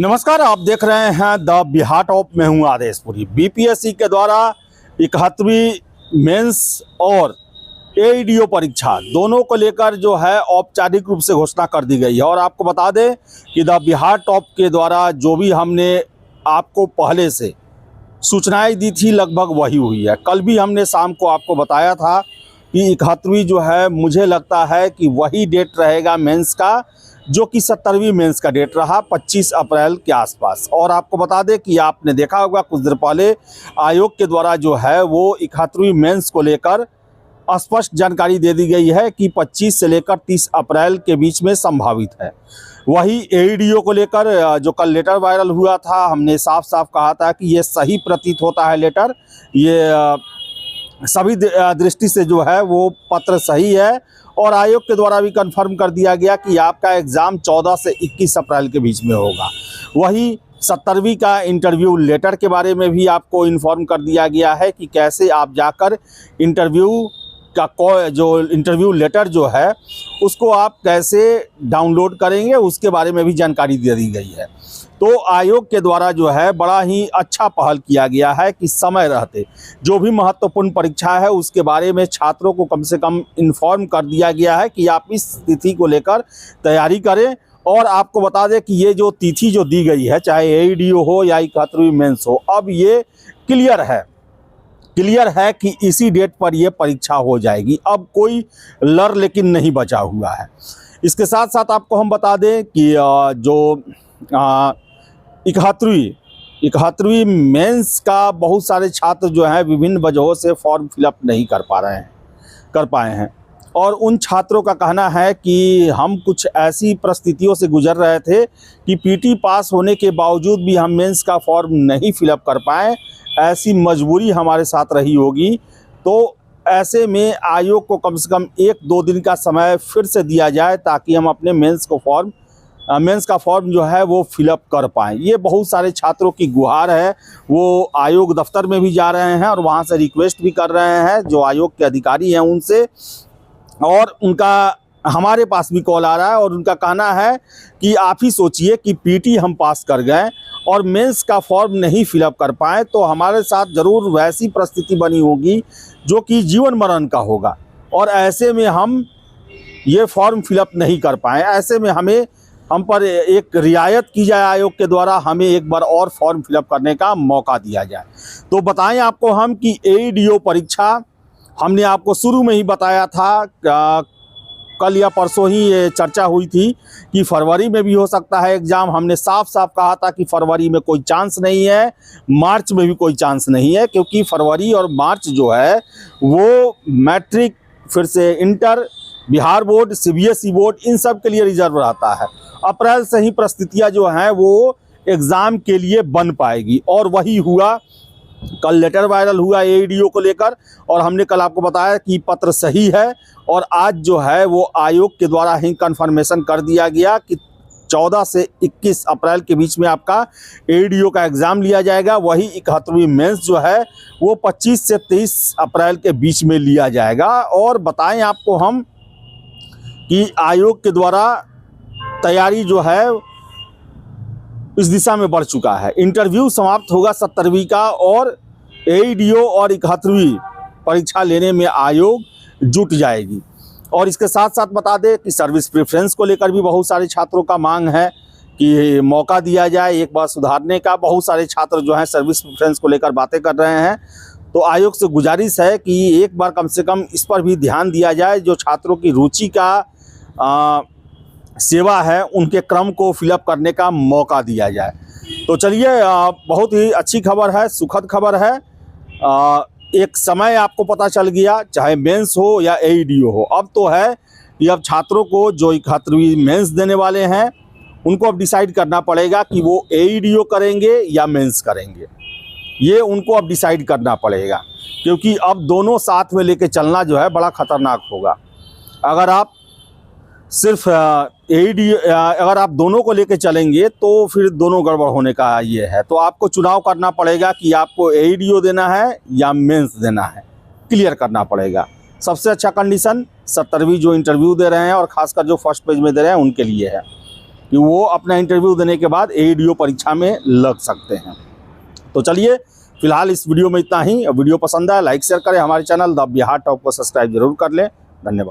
नमस्कार, आप देख रहे हैं द बिहार टॉप में हूँ आदेशपुरी। बीपीएससी के द्वारा 71वीं मेंस और एईडीओ परीक्षा दोनों को लेकर जो है औपचारिक रूप से घोषणा कर दी गई है। और आपको बता दें कि द बिहार टॉप के द्वारा जो भी हमने आपको पहले से सूचनाएं दी थी लगभग वही हुई है। कल भी हमने शाम को आपको बताया था कि 71वीं जो है, मुझे लगता है कि वही डेट रहेगा मेंस का जो कि 70वीं मेंस का डेट रहा 25 अप्रैल के आसपास। और आपको बता दें कि आपने देखा होगा कुछ देर पहले आयोग के द्वारा जो है वो 71वीं मेंस को लेकर स्पष्ट जानकारी दे दी गई है कि 25 से लेकर 30 अप्रैल के बीच में संभावित है। वही एईडीओ को लेकर जो कल लेटर वायरल हुआ था, हमने साफ साफ कहा था कि ये सही प्रतीत होता है लेटर, ये सभी दृष्टि से जो है वो पत्र सही है। और आयोग के द्वारा भी कंफर्म कर दिया गया कि आपका एग्ज़ाम 14 से 21 अप्रैल के बीच में होगा। वही 70वीं का इंटरव्यू लेटर के बारे में भी आपको इन्फॉर्म कर दिया गया है कि कैसे आप जाकर इंटरव्यू का जो इंटरव्यू लेटर जो है उसको आप कैसे डाउनलोड करेंगे, उसके बारे में भी जानकारी दे दी गई है। तो आयोग के द्वारा जो है बड़ा ही अच्छा पहल किया गया है कि समय रहते जो भी महत्वपूर्ण परीक्षा है उसके बारे में छात्रों को कम से कम इन्फॉर्म कर दिया गया है कि आप इस तिथि को लेकर तैयारी करें। और आपको बता दें कि ये जो तिथि जो दी गई है, चाहे एईडीओ हो या 71वीं मेंस हो, अब ये क्लियर है कि इसी डेट पर ये परीक्षा हो जाएगी। अब कोई लर लेकिन नहीं बचा हुआ है। इसके साथ साथ आपको हम बता दें कि जो 71वीं मेंस का बहुत सारे छात्र जो हैं विभिन्न वजहों से फॉर्म फिलअप नहीं कर पाए हैं। और उन छात्रों का कहना है कि हम कुछ ऐसी परिस्थितियों से गुजर रहे थे कि पीटी पास होने के बावजूद भी हम मेंस का फॉर्म नहीं फिलअप कर पाए, ऐसी मजबूरी हमारे साथ रही होगी। तो ऐसे में आयोग को कम से कम 1-2 दिन का समय फिर से दिया जाए ताकि हम अपने मेंस का फॉर्म जो है वो फिलअप कर पाएँ। ये बहुत सारे छात्रों की गुहार है। वो आयोग दफ्तर में भी जा रहे हैं और वहाँ से रिक्वेस्ट भी कर रहे हैं जो आयोग के अधिकारी हैं उनसे, और उनका हमारे पास भी कॉल आ रहा है और उनका कहना है कि आप ही सोचिए कि पीटी हम पास कर गए और मेंस का फॉर्म नहीं फिलअप कर पाए तो हमारे साथ ज़रूर वैसी परिस्थिति बनी होगी जो कि जीवन मरण का होगा। और ऐसे में हम ये फॉर्म फिलअप नहीं कर पाए, ऐसे में हम पर एक रियायत की जाए आयोग के द्वारा, हमें एक बार और फॉर्म फिलअप करने का मौका दिया जाए। तो बताएं आपको हम कि एईडीओ परीक्षा हमने आपको शुरू में ही बताया था, कल या परसों ही ये चर्चा हुई थी कि फरवरी में भी हो सकता है एग्ज़ाम। हमने साफ साफ कहा था कि फरवरी में कोई चांस नहीं है, मार्च में भी कोई चांस नहीं है, क्योंकि फरवरी और मार्च जो है वो मैट्रिक, फिर से inter, Bihar board, CBSE board, इन सब के लिए रिजर्व रहता है। अप्रैल से ही परिस्थितियाँ जो हैं वो एग्ज़ाम के लिए बन पाएगी। और वही हुआ, कल लेटर वायरल हुआ एईडीओ को लेकर और हमने कल आपको बताया कि पत्र सही है। और आज जो है वो आयोग के द्वारा ही कंफर्मेशन कर दिया गया कि 14 से 21 अप्रैल के बीच में आपका एईडीओ का एग्ज़ाम लिया जाएगा। वही 71वीं मेंस जो है वो 25 से 23 अप्रैल के बीच में लिया जाएगा। और बताएं आपको हम कि आयोग के द्वारा तैयारी जो है इस दिशा में बढ़ चुका है। इंटरव्यू समाप्त होगा 70वीं का और एईडीओ और 71वीं परीक्षा लेने में आयोग जुट जाएगी। और इसके साथ साथ बता दें कि सर्विस प्रेफरेंस को लेकर भी बहुत सारे छात्रों का मांग है कि मौका दिया जाए एक बार सुधारने का। बहुत सारे छात्र जो हैं सर्विस प्रेफरेंस को लेकर बातें कर रहे हैं। तो आयोग से गुजारिश है कि एक बार कम से कम इस पर भी ध्यान दिया जाए, जो छात्रों की रुचि का सेवा है उनके क्रम को फिलअप करने का मौका दिया जाए। तो चलिए, बहुत ही अच्छी खबर है, सुखद खबर है। एक समय आपको पता चल गया, चाहे मेंस हो या एईडीओ हो। अब तो है कि अब छात्रों को जो 71वीं मेंस देने वाले हैं उनको अब डिसाइड करना पड़ेगा कि वो एईडीओ करेंगे या मेंस करेंगे। ये उनको अब डिसाइड करना पड़ेगा, क्योंकि अब दोनों साथ में लेके चलना जो है बड़ा ख़तरनाक होगा। अगर आप सिर्फ अगर आप दोनों को लेके चलेंगे तो फिर दोनों गड़बड़ होने का ये है। तो आपको चुनाव करना पड़ेगा कि आपको एईडीओ देना है या मेंस देना है, क्लियर करना पड़ेगा। सबसे अच्छा कंडीशन 70वीं जो इंटरव्यू दे रहे हैं और ख़ासकर जो फर्स्ट पेज में दे रहे हैं उनके लिए है। कि वो अपना इंटरव्यू देने के बाद AEDO परीक्षा में लग सकते हैं। तो चलिए फिलहाल इस वीडियो में इतना ही। वीडियो पसंद आए लाइक शेयर करें, हमारे चैनल द बिहार टॉप को सब्सक्राइब जरूर कर लें। धन्यवाद।